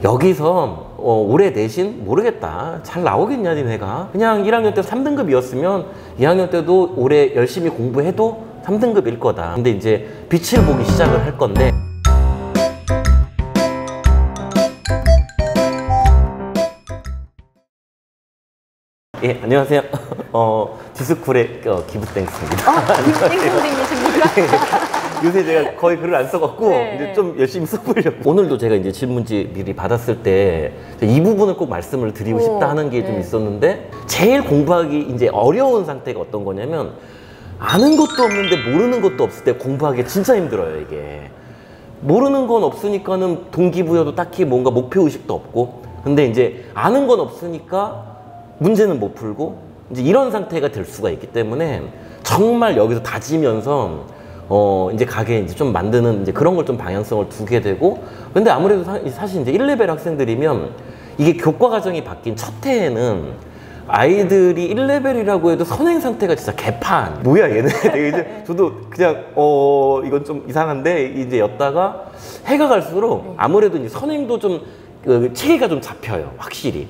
여기서 올해 내신 모르겠다. 잘 나오겠냐 니네가. 그냥 1학년 때 3등급이었으면 2학년 때도 올해 열심히 공부해도 3등급일 거다. 근데 이제 빛을 보기 시작을 할 건데 예, 안녕하세요. 디스쿨의 기부땡스입니다. 기부땡 선생님이십니까? 요새 제가 거의 글을 안 써갖고 네. 이제 좀 열심히 써보려고. 오늘도 제가 이제 질문지 미리 받았을 때 이 부분을 꼭 말씀을 드리고 싶다 하는 게 좀 있었는데, 제일 공부하기 이제 어려운 상태가 어떤 거냐면, 아는 것도 없는데 모르는 것도 없을 때 공부하기 진짜 힘들어요. 이게 모르는 건 없으니까는 동기부여도 딱히 뭔가 목표의식도 없고, 근데 이제 아는 건 없으니까 문제는 못 풀고, 이제 이런 상태가 될 수가 있기 때문에 정말 여기서 다지면서 이제 가게 이제 좀 만드는 이제 그런 걸 좀 방향성을 두게 되고. 근데 아무래도 사실 이제 1레벨 학생들이면 이게 교과 과정이 바뀐 첫 해에는 아이들이 1레벨이라고 해도 선행 상태가 진짜 개판. 뭐야 얘네. 이제 저도 그냥 이건 좀 이상한데 이제 였다가 해가 갈수록 아무래도 이제 선행도 좀 체계가 좀 잡혀요. 확실히.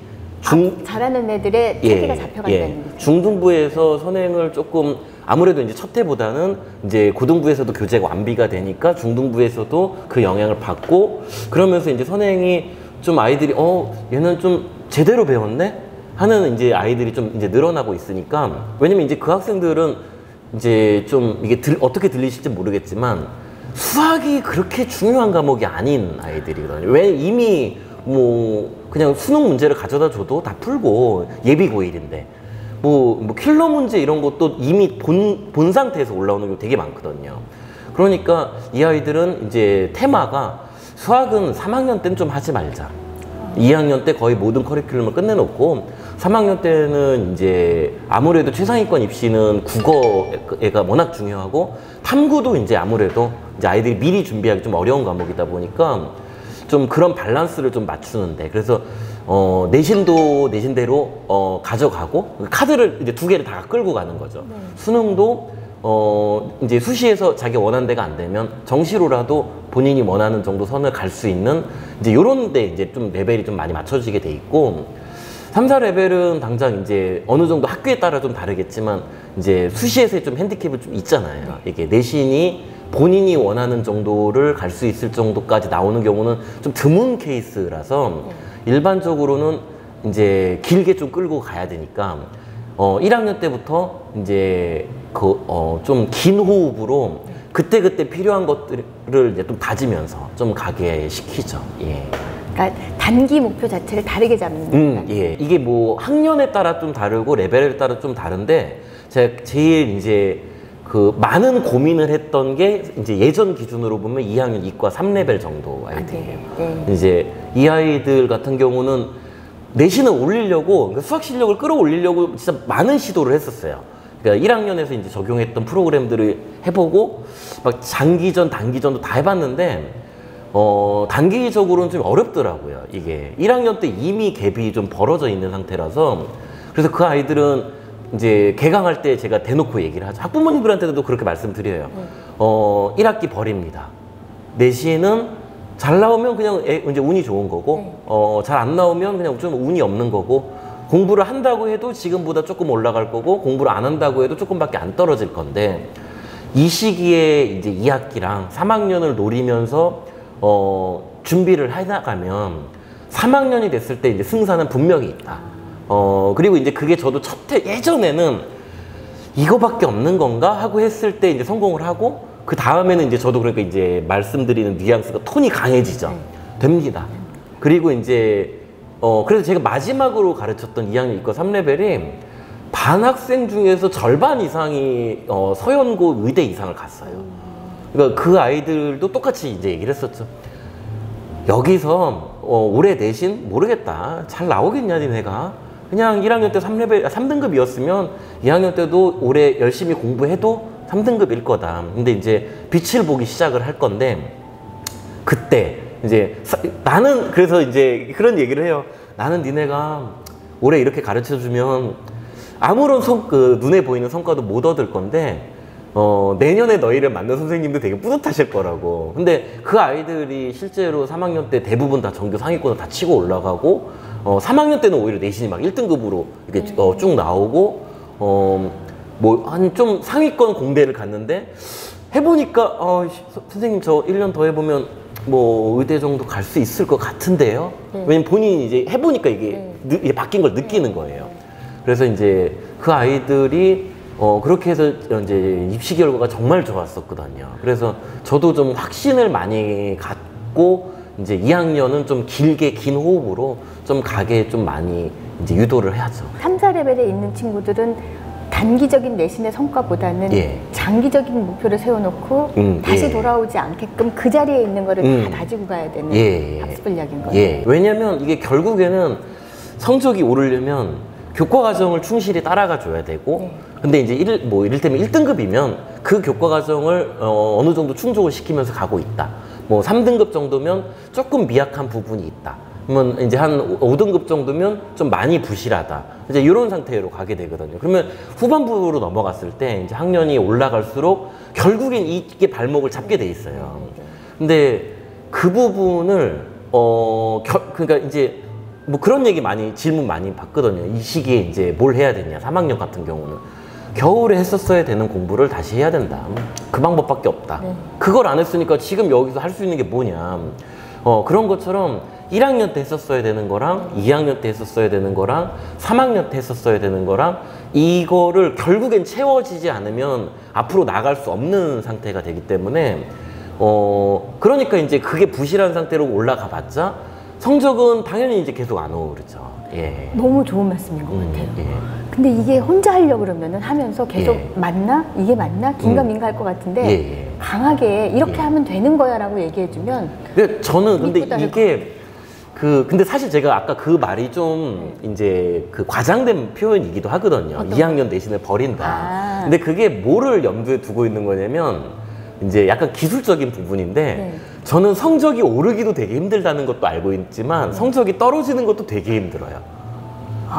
잘하는 애들의 체계가 잡혀간다는 거죠. 중등부에서 선행을 조금 아무래도 이제 첫 해보다는 이제 고등부에서도 교재가 완비가 되니까 중등부에서도 그 영향을 받고, 그러면서 이제 선행이 좀 아이들이 얘는 좀 제대로 배웠네 하는 이제 아이들이 좀 이제 늘어나고 있으니까. 왜냐면 이제 그 학생들은 이제 좀 이게 어떻게 들리실지 모르겠지만 수학이 그렇게 중요한 과목이 아닌 아이들이거든요. 왜 이미 뭐 그냥 수능 문제를 가져다 줘도 다 풀고 예비 고1인데 뭐 킬러 문제 이런 것도 이미 본 상태에서 올라오는 게 되게 많거든요. 그러니까 이 아이들은 이제 테마가 수학은 3학년 때는 좀 하지 말자. 2학년 때 거의 모든 커리큘럼을 끝내놓고 3학년 때는 이제 아무래도 최상위권 입시는 국어가 워낙 중요하고 탐구도 이제 아무래도 이제 아이들이 미리 준비하기 좀 어려운 과목이다 보니까 좀 그런 밸런스를 좀 맞추는데, 그래서 내신도 내신대로 가져가고 카드를 이제 2개를 다 끌고 가는 거죠. 네. 수능도 이제 수시에서 자기 원하는 데가 안 되면 정시로라도 본인이 원하는 정도 선을 갈 수 있는 이제 요런 데 이제 좀 레벨이 좀 많이 맞춰지게 돼 있고, 3, 4레벨은 당장 이제 어느 정도 학교에 따라 좀 다르겠지만 이제 수시에서의 좀 핸디캡이 좀 있잖아요. 이게 내신이 본인이 원하는 정도를 갈 수 있을 정도까지 나오는 경우는 좀 드문 케이스라서 일반적으로는 이제 길게 좀 끌고 가야 되니까 1학년 때부터 이제 좀 긴 호흡으로 그때그때 필요한 것들을 이제 좀 다지면서 좀 가게 시키죠. 예. 그러니까 단기 목표 자체를 다르게 잡는. 예. 이게 뭐 학년에 따라 좀 다르고 레벨에 따라 좀 다른데, 제가 제일 이제 많은 고민을 했던 게 이제 예전 기준으로 보면 2학년 이과 3레벨 정도 아이들이에요. 네. 이제 이 아이들 같은 경우는 내신을 올리려고, 그러니까 수학 실력을 끌어올리려고 진짜 많은 시도를 했었어요. 그러니까 1학년에서 이제 적용했던 프로그램들을 해보고 막 장기전, 단기전도 다 해봤는데 단기적으로는 좀 어렵더라고요. 이게 1학년 때 이미 갭이 좀 벌어져 있는 상태라서. 그래서 그 아이들은 이제 개강할 때 제가 대놓고 얘기를 하죠. 학부모님들한테도 그렇게 말씀드려요. 1학기 버립니다. 내신은 잘 나오면 그냥 이제 운이 좋은 거고, 잘 안 나오면 그냥 좀 운이 없는 거고, 공부를 한다고 해도 지금보다 조금 올라갈 거고, 공부를 안 한다고 해도 조금밖에 안 떨어질 건데, 이 시기에 이제 2학기랑 3학년을 노리면서 준비를 해나가면 3학년이 됐을 때 이제 승산은 분명히 있다. 그리고 이제 그게 저도 예전에는 이거밖에 없는 건가 하고 했을 때 이제 성공을 하고, 그 다음에는 이제 저도 그러니까 이제 말씀드리는 뉘앙스가 톤이 강해지죠. 됩니다. 그리고 이제 그래서 제가 마지막으로 가르쳤던 2학년 이과 3레벨이 반 학생 중에서 절반 이상이 서연고 의대 이상을 갔어요. 그러니까 그 아이들도 똑같이 이제 얘기를 했었죠. 여기서 올해 내신 모르겠다. 잘 나오겠냐 니네가. 그냥 1학년 때 3등급이었으면 2학년 때도 올해 열심히 공부해도 3등급일 거다. 근데 이제 빛을 보기 시작을 할 건데, 그때 이제 나는 그래서 이제 그런 얘기를 해요. 나는 니네가 올해 이렇게 가르쳐 주면 아무런 눈에 보이는 성과도 못 얻을 건데, 내년에 너희를 만난 선생님도 되게 뿌듯하실 거라고. 근데 그 아이들이 실제로 3학년 때 대부분 다 전교 상위권을 다 치고 올라가고, 3학년 때는 오히려 내신이 막 1등급으로 이렇게 쭉 나오고, 뭐 한 좀 상위권 공대를 갔는데, 해보니까, 선생님 저 1년 더 해보면 뭐 의대 정도 갈 수 있을 것 같은데요? 왜냐면 본인이 이제 해보니까 이게 바뀐 걸 느끼는 거예요. 그래서 이제 그 아이들이 그렇게 해서 이제 입시 결과가 정말 좋았었거든요. 그래서 저도 좀 확신을 많이 갖고 이제 2학년은 좀 길게 긴 호흡으로 좀 가게 좀 많이 이제 유도를 해야죠. 3, 4레벨에 있는 친구들은 단기적인 내신의 성과보다는 예. 장기적인 목표를 세워놓고 다시 예. 돌아오지 않게끔 그 자리에 있는 거를 다 가지고 가야 되는 예. 학습전략인 거예요. 예. 왜냐면 이게 결국에는 성적이 오르려면 교과 과정을 충실히 따라가 줘야 되고, 근데 이제 이를테면 1등급이면 그 교과 과정을 어느 정도 충족을 시키면서 가고 있다. 뭐 3등급 정도면 조금 미약한 부분이 있다. 그러면 이제 한 5등급 정도면 좀 많이 부실하다. 이제 이런 상태로 가게 되거든요. 그러면 후반부로 넘어갔을 때 이제 학년이 올라갈수록 결국엔 이게 발목을 잡게 돼 있어요. 근데 그 부분을 그러니까 이제 뭐 그런 얘기 질문 많이 받거든요. 이 시기에 이제 뭘 해야 되냐. 3학년 같은 경우는 겨울에 했었어야 되는 공부를 다시 해야 된다. 그 방법밖에 없다. 그걸 안 했으니까 지금 여기서 할 수 있는 게 뭐냐. 그런 것처럼 1학년 때 했었어야 되는 거랑 2학년 때 했었어야 되는 거랑 3학년 때 했었어야 되는 거랑 이거를 결국엔 채워지지 않으면 앞으로 나갈 수 없는 상태가 되기 때문에 그러니까 이제 그게 부실한 상태로 올라가 봤자 성적은 당연히 이제 계속 안 오르죠. 예. 너무 좋은 말씀인 것 같아요. 예. 근데 이게 혼자 하려고 그러면은 하면서 계속 예. 맞나? 이게 맞나? 긴가민가 할 것 같은데 예. 강하게 이렇게 하면 되는 거야 라고 얘기해주면 근데 저는 근데 믿고 따를 이게 근데 사실 제가 아까 그 말이 좀 이제 그 과장된 표현이기도 하거든요. 2학년 내신을 버린다. 근데 그게 뭐를 염두에 두고 있는 거냐면 이제 약간 기술적인 부분인데 저는 성적이 오르기도 되게 힘들다는 것도 알고 있지만 성적이 떨어지는 것도 되게 힘들어요.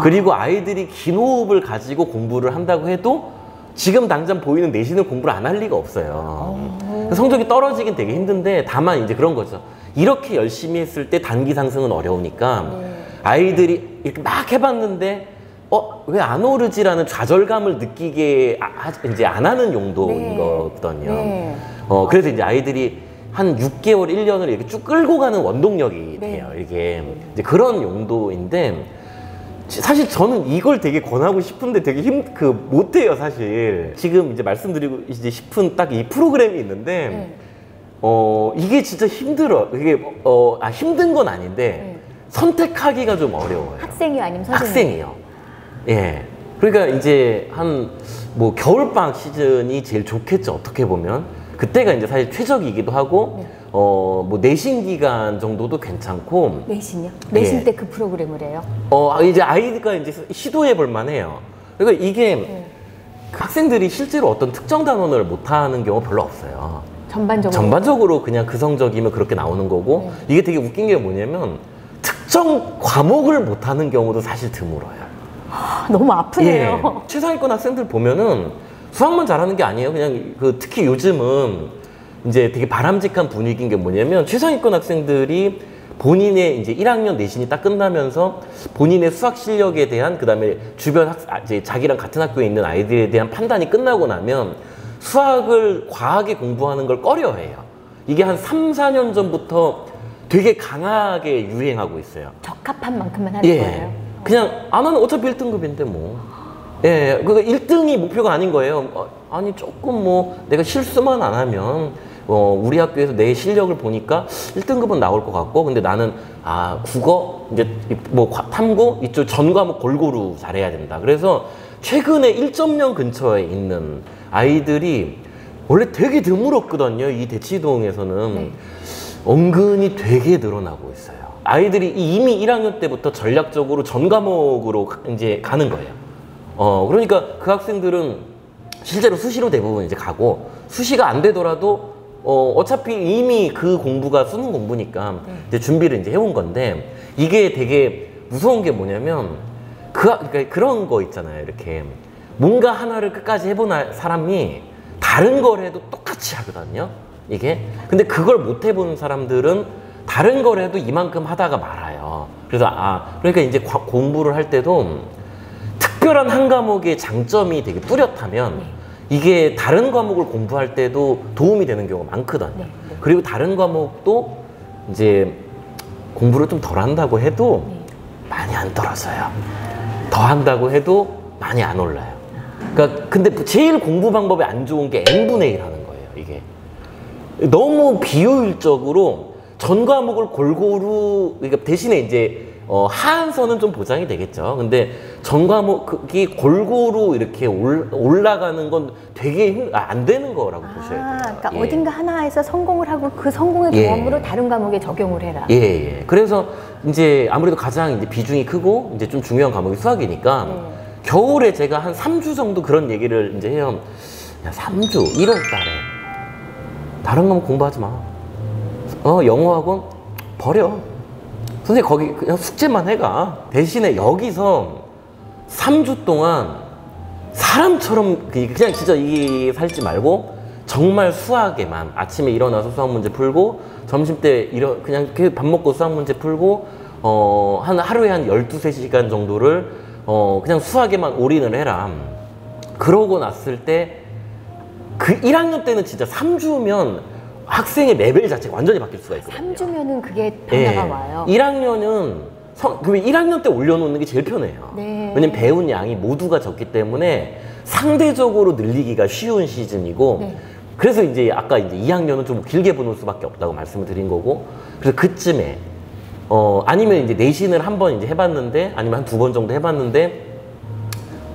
그리고 아이들이 긴 호흡을 가지고 공부를 한다고 해도 지금 당장 보이는 내신을 공부를 안 할 리가 없어요. 성적이 떨어지긴 되게 힘든데 다만 이제 그런 거죠. 이렇게 열심히 했을 때 단기 상승은 어려우니까 아이들이 이렇게 막 해봤는데 왜 안 오르지라는 좌절감을 느끼게 이제 안 하는 용도인 거거든요. 그래서 이제 아이들이 한 6개월, 1년을 이렇게 쭉 끌고 가는 원동력이 돼요. 이게 이제 그런 용도인데 사실 저는 이걸 되게 권하고 싶은데 되게 못해요, 사실. 지금 이제 말씀드리고 이제 싶은 딱 이 프로그램이 있는데 이게 진짜 힘들어. 이게 힘든 건 아닌데 선택하기가 좀 어려워요. 학생이요, 아니면 선생님? 학생이요. 예. 그러니까 이제 뭐 겨울방학 시즌이 제일 좋겠죠, 어떻게 보면. 그때가 이제 사실 최적이기도 하고, 뭐 내신 기간 정도도 괜찮고. 내신이요? 내신 예. 때 그 프로그램을 해요? 이제 아이가 이제 시도해 볼 만해요. 그러니까 이게 그 학생들이 실제로 어떤 특정 단원을 못하는 경우 별로 없어요. 전반적으로 그냥 그 성적이면 그렇게 나오는 거고, 이게 되게 웃긴 게 뭐냐면 특정 과목을 못하는 경우도 사실 드물어요. 너무 아프네요. 예. 최상위권 학생들 보면은 수학만 잘하는 게 아니에요. 그냥 특히 요즘은 이제 되게 바람직한 분위기인 게 뭐냐면 최상위권 학생들이 본인의 이제 1학년 내신이 딱 끝나면서 본인의 수학 실력에 대한 그다음에 주변 이제 자기랑 같은 학교에 있는 아이들에 대한 판단이 끝나고 나면 수학을 과하게 공부하는 걸 꺼려해요. 이게 한 3, 4년 전부터 되게 강하게 유행하고 있어요. 적합한 만큼만 하는 거예요? 그냥 나는 어차피 1등급인데 뭐. 예, 그 1등이 목표가 아닌 거예요. 아니 조금 뭐 내가 실수만 안 하면 우리 학교에서 내 실력을 보니까 1등급은 나올 것 같고, 근데 나는 국어 이제 뭐 탐구 이쪽 전 과목 골고루 잘해야 된다. 그래서 최근에 1.0 근처에 있는 아이들이 원래 되게 드물었거든요. 이 대치동에서는 은근히 되게 늘어나고 있어요. 아이들이 이미 1학년 때부터 전략적으로 전 과목으로 이제 가는 거예요. 그러니까 그 학생들은 실제로 수시로 대부분 이제 가고, 수시가 안 되더라도 어차피 이미 그 공부가 수능 공부니까 이제 준비를 이제 해온 건데, 이게 되게 무서운 게 뭐냐면 그러니까 그런 거 있잖아요. 이렇게 뭔가 하나를 끝까지 해본 사람이 다른 걸 해도 똑같이 하거든요. 이게. 근데 그걸 못 해본 사람들은 다른 걸 해도 이만큼 하다가 말아요. 그래서 그러니까 이제 공부를 할 때도 특별한 한 과목의 장점이 되게 뚜렷하면 이게 다른 과목을 공부할 때도 도움이 되는 경우가 많거든요. 그리고 다른 과목도 이제 공부를 좀 덜 한다고 해도 많이 안 떨어져요. 더 한다고 해도 많이 안 올라요. 그러니까 근데 제일 공부 방법이 안 좋은 게 n분의 1 하는 거예요. 이게 너무 비효율적으로 전 과목을 골고루, 그러니까 대신에 이제 하한선은 좀 보장이 되겠죠. 근데 전 과목이 골고루 이렇게 올라가는 건 되게 안 되는 거라고 보셔야 돼요. 그러니까 어딘가 하나에서 성공을 하고 그 성공의 경험으로 다른 과목에 적용을 해라. 예. 그래서 이제 아무래도 가장 이제 비중이 크고 이제 좀 중요한 과목이 수학이니까 겨울에 제가 한 3주 정도 그런 얘기를 이제 해요. 야, 3주, 1월 달에 다른 과목 공부하지 마. 영어학원 버려. 선생님 거기 그냥 숙제만 해가. 대신에 여기서 3주 동안 사람처럼 그냥 진짜 이게 살지 말고 정말 수학에만 아침에 일어나서 수학 문제 풀고 점심 때 그냥 이렇게 밥 먹고 수학 문제 풀고 하루에 한 12~13시간 정도를 그냥 수학에만 올인을 해라. 그러고 났을 때 그 1학년 때는 진짜 3주면 학생의 레벨 자체가 완전히 바뀔 수가 있거든요. 3주면은 그게 변화가 와요. 1학년은 1학년 때 올려놓는 게 제일 편해요. 왜냐면 배운 양이 모두가 적기 때문에 상대적으로 늘리기가 쉬운 시즌이고 그래서 이제 아까 이제 2학년은 좀 길게 보는 수밖에 없다고 말씀을 드린 거고 그래서 그쯤에 아니면 이제 내신을 한번 이제 해봤는데 아니면 한 2번 정도 해봤는데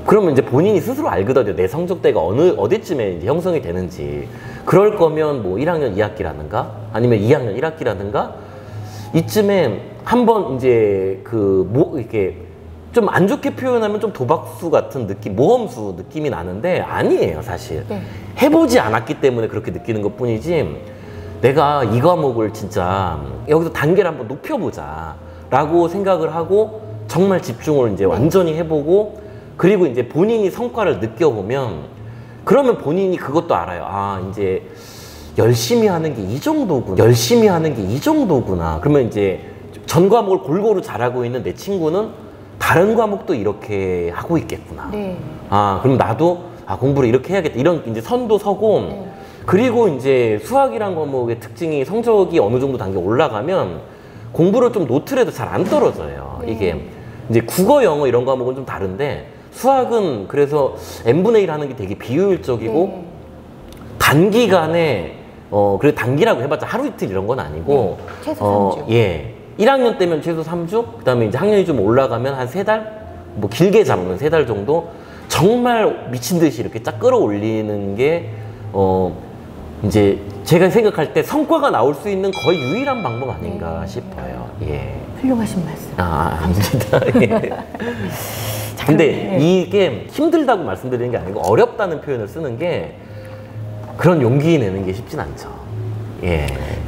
그러면 이제 본인이 스스로 알거든요. 내 성적대가 어디쯤에 이제 형성이 되는지. 그럴 거면 뭐 1학년 2학기라든가 아니면 2학년 1학기라든가 이쯤에 한번 이제 이렇게 좀 안 좋게 표현하면 좀 도박수 같은 느낌, 모험수 느낌이 나는데 아니에요, 사실. 해보지 않았기 때문에 그렇게 느끼는 것 뿐이지 내가 이 과목을 진짜 여기서 단계를 한번 높여보자 라고 생각을 하고 정말 집중을 이제 완전히 해보고 그리고 이제 본인이 성과를 느껴보면 그러면 본인이 그것도 알아요. 이제 열심히 하는 게 이 정도구나. 그러면 이제 전 과목을 골고루 잘하고 있는 내 친구는 다른 과목도 이렇게 하고 있겠구나. 그럼 나도 공부를 이렇게 해야겠다. 이런 이제 선도 서고 그리고 이제 수학이란 과목의 특징이 성적이 어느 정도 단계 올라가면 공부를 좀 놓더라도 잘 안 떨어져요. 이게 이제 국어, 영어 이런 과목은 좀 다른데 수학은 그래서 n분의 1 하는 게 되게 비효율적이고 단기간에 그래 단기라고 해봤자 하루 이틀 이런 건 아니고 최소 3주. 1학년 때면 최소 3주 그다음에 이제 학년이 좀 올라가면 한 3달 뭐 길게 잡으면 3달 정도 정말 미친 듯이 이렇게 쫙 끌어올리는 게 이제 제가 생각할 때 성과가 나올 수 있는 거의 유일한 방법 아닌가 싶어요. 훌륭하신 말씀. 아닙니다. 근데 이게 힘들다고 말씀드리는 게 아니고 어렵다는 표현을 쓰는 게 그런 용기 내는 게 쉽진 않죠.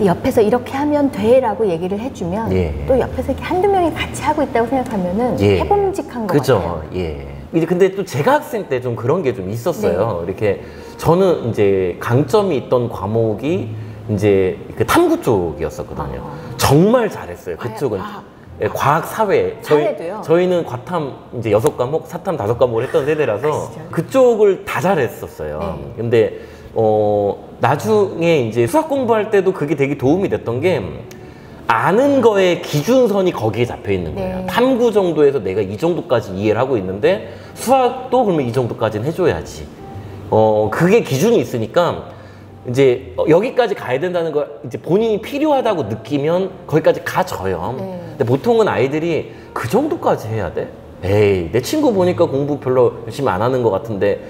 옆에서 이렇게 하면 돼라고 얘기를 해주면 또 옆에서 이렇게 한두 명이 같이 하고 있다고 생각하면은 해봄직한 것 같아요. 이제 근데 또 제가 학생 때 좀 그런 게 좀 있었어요. 이렇게 저는 이제 강점이 있던 과목이 이제 그 탐구 쪽이었었거든요. 정말 잘했어요. 그쪽은. 과학, 사회. 저희는 과탐 이제 6과목, 사탐 5과목을 했던 세대라서 그쪽을 다 잘했었어요. 근데 나중에 이제 수학 공부할 때도 그게 되게 도움이 됐던 게 아는 거의 기준선이 거기에 잡혀 있는 거예요. 탐구 정도에서 내가 이 정도까지 이해를 하고 있는데 수학도 그러면 이 정도까지는 해줘야지. 그게 기준이 있으니까 이제 여기까지 가야 된다는 걸 이제 본인이 필요하다고 느끼면 거기까지 가져요. 근데 보통은 아이들이 그 정도까지 해야 돼? 에이, 내 친구 보니까 공부 별로 열심히 안 하는 것 같은데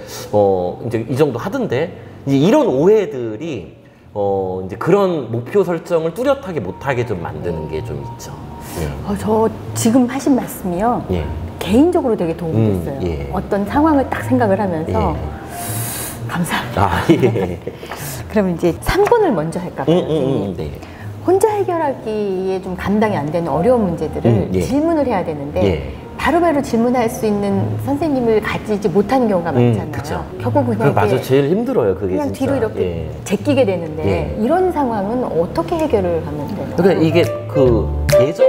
이제 이 정도 하던데 이제 이런 오해들이 이제 그런 목표 설정을 뚜렷하게 못하게 좀 만드는 게 좀 있죠. 저 지금 하신 말씀이요. 개인적으로 되게 도움이 됐어요. 어떤 상황을 딱 생각을 하면서 감사합니다. 그러면 이제 3번을 먼저 할까 봐요. 혼자 해결하기에 좀 감당이 안 되는 어려운 문제들을 질문을 해야 되는데 바로바로 질문할 수 있는 선생님을 가지지 못하는 경우가 많잖아요. 그쵸. 결국 그냥 맞아, 이렇게 제일 힘들어요, 그게 그냥 진짜. 뒤로 이렇게 예. 제끼게 되는데 이런 상황은 어떻게 해결을 하면 되나요? 그러니까 이게 그 예전